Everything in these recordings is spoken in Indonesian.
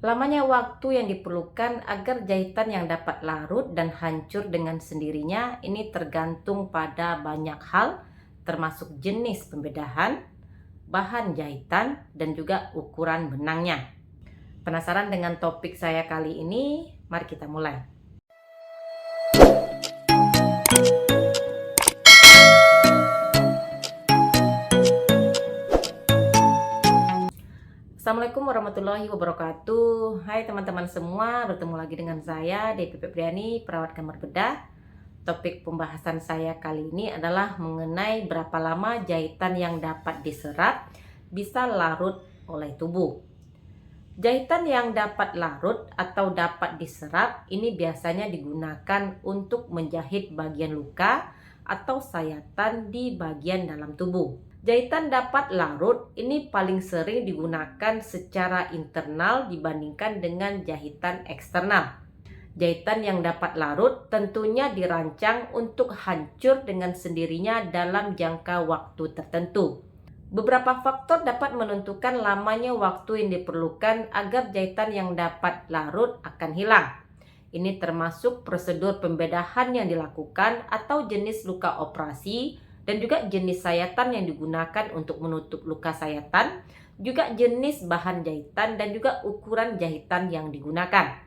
Lamanya waktu yang diperlukan agar jahitan yang dapat larut dan hancur dengan sendirinya ini tergantung pada banyak hal, termasuk jenis pembedahan, bahan jahitan, dan juga ukuran benangnya. Penasaran dengan topik saya kali ini? Mari kita mulai. Assalamualaikum warahmatullahi wabarakatuh. Hai teman-teman semua, bertemu lagi dengan saya Devi Febriani, perawat kamar bedah. Topik pembahasan saya kali ini adalah mengenai berapa lama jahitan yang dapat diserap bisa larut oleh tubuh. Jahitan yang dapat larut atau dapat diserap ini biasanya digunakan untuk menjahit bagian luka atau sayatan di bagian dalam tubuh. Jahitan dapat larut ini paling sering digunakan secara internal dibandingkan dengan jahitan eksternal. Jahitan yang dapat larut tentunya dirancang untuk hancur dengan sendirinya dalam jangka waktu tertentu. Beberapa faktor dapat menentukan lamanya waktu yang diperlukan agar jahitan yang dapat larut akan hilang. Ini termasuk prosedur pembedahan yang dilakukan atau jenis luka operasi dan juga jenis sayatan yang digunakan untuk menutup luka sayatan, juga jenis bahan jahitan dan juga ukuran jahitan yang digunakan.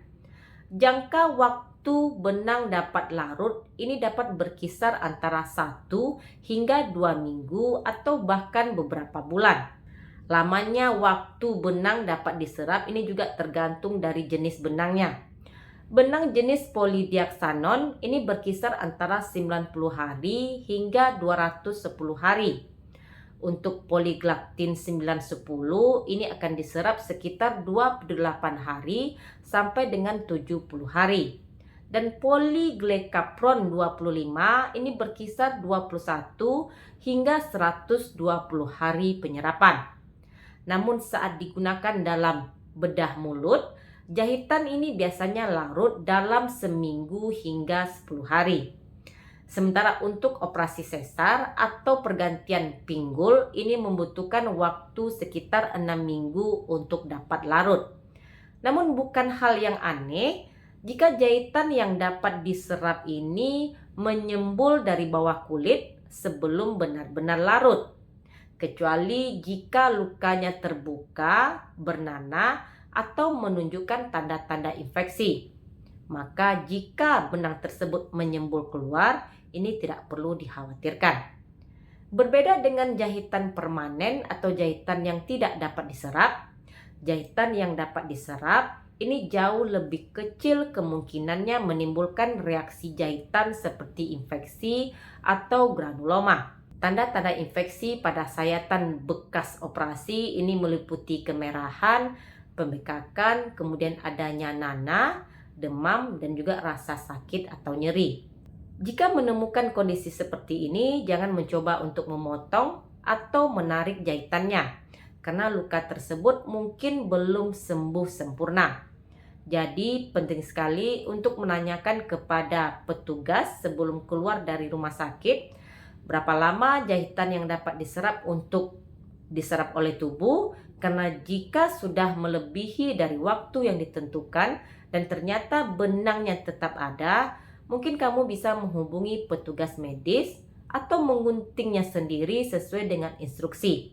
Jangka waktu benang dapat larut ini dapat berkisar antara 1 hingga 2 minggu atau bahkan beberapa bulan. Lamanya waktu benang dapat diserap ini juga tergantung dari jenis benangnya. Benang jenis polidiaksanon ini berkisar antara 90 hari hingga 210 hari. Untuk poliglaktin 910 ini akan diserap sekitar 28 hari sampai dengan 70 hari. Dan poliglekapron 25 ini berkisar 21 hingga 120 hari penyerapan. Namun saat digunakan dalam bedah mulut, jahitan ini biasanya larut dalam seminggu hingga 10 hari. Sementara untuk operasi sesar atau pergantian pinggul ini membutuhkan waktu sekitar 6 minggu untuk dapat larut. Namun bukan hal yang aneh jika jahitan yang dapat diserap ini menyembul dari bawah kulit sebelum benar-benar larut. Kecuali jika lukanya terbuka, bernanah, atau menunjukkan tanda-tanda infeksi. Maka jika benang tersebut menyembul keluar, ini tidak perlu dikhawatirkan. Berbeda dengan jahitan permanen atau jahitan yang tidak dapat diserap, jahitan yang dapat diserap ini jauh lebih kecil kemungkinannya menimbulkan reaksi jahitan seperti infeksi atau granuloma. Tanda-tanda infeksi pada sayatan bekas operasi ini meliputi kemerahan, pembekakan, kemudian adanya nanah, demam, dan juga rasa sakit atau nyeri. Jika menemukan kondisi seperti ini, jangan mencoba untuk memotong atau menarik jahitannya, karena luka tersebut mungkin belum sembuh sempurna. Jadi penting sekali untuk menanyakan kepada petugas sebelum keluar dari rumah sakit, berapa lama jahitan yang dapat diserap untuk diserap oleh tubuh, karena jika sudah melebihi dari waktu yang ditentukan dan ternyata benangnya tetap ada, mungkin kamu bisa menghubungi petugas medis atau mengguntingnya sendiri sesuai dengan instruksi.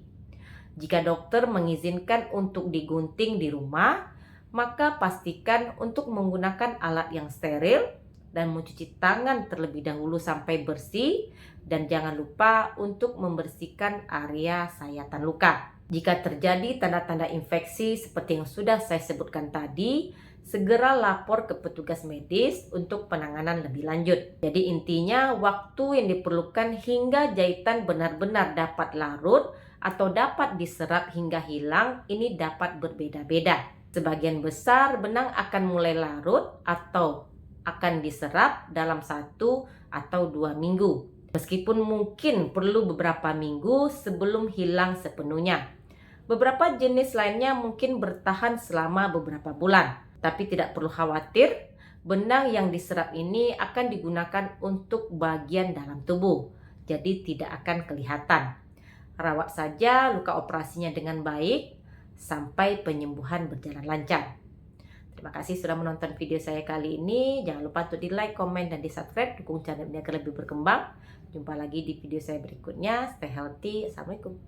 Jika dokter mengizinkan untuk digunting di rumah, maka pastikan untuk menggunakan alat yang steril dan mencuci tangan terlebih dahulu sampai bersih, dan jangan lupa untuk membersihkan area sayatan luka. Jika terjadi tanda-tanda infeksi seperti yang sudah saya sebutkan tadi, segera lapor ke petugas medis untuk penanganan lebih lanjut. Jadi intinya waktu yang diperlukan hingga jahitan benar-benar dapat larut atau dapat diserap hingga hilang ini dapat berbeda-beda. Sebagian besar benang akan mulai larut atau akan diserap dalam 1 atau 2 minggu. Meskipun mungkin perlu beberapa minggu sebelum hilang sepenuhnya. Beberapa jenis lainnya mungkin bertahan selama beberapa bulan. Tapi tidak perlu khawatir, benang yang diserap ini akan digunakan untuk bagian dalam tubuh. Jadi tidak akan kelihatan. Rawat saja luka operasinya dengan baik sampai penyembuhan berjalan lancar. Terima kasih sudah menonton video saya kali ini. Jangan lupa untuk di like, komen, dan di subscribe. Dukung channel ini agar lebih berkembang. Jumpa lagi di video saya berikutnya. Stay healthy. Assalamualaikum.